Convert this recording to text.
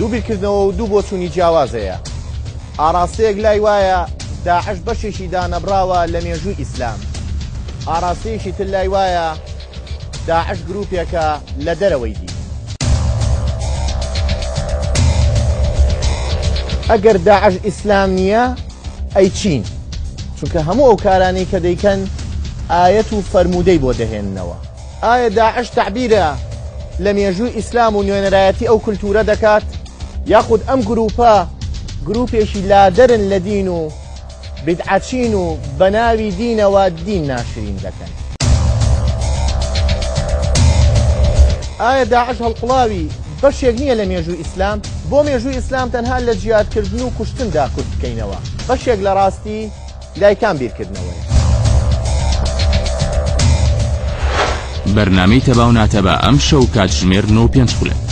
دوو بیرکردنەوە و دوو بۆ چوونی جیاوازەیە. ئاراستەیەک لای وایە داعش بەشێکی دانەبراوە لە مێژووی ئیسلام. ئاراستەیەکی تر لای وایە داعش گروپێکە لە دەرەوەی دی. ئەگەر داعش ئیسلام نییە ئەی چین، چونکە هەموو ئەو کارانەی کە دەیکەن ئایەت و فەرموودەی بۆ دەهێننەوە. ئایا داعش تعبیرە لە مێژووی ئیسلام و نوێنەرایەتی ئەو کولتورە دەکات، یاخود ئەم گروپە گروپێکی لادەرن لە دین و بدعەچین و بەناوی دینەوە دین ناشرین دەکەن؟ ئایا داعش هەڵقڵاوی بەشێک نییە لە مێژووی ئیسلام؟ بۆ مێژووی ئیسلام تەنها لە جیهادکردن و کوشتندا کورت بکەینەوە. بەشێک لە ڕاستی لایکان بیرکردنەوەی. بەرنامەی تەباو ناتەبا ئەم شەو کاتژمێر 9:05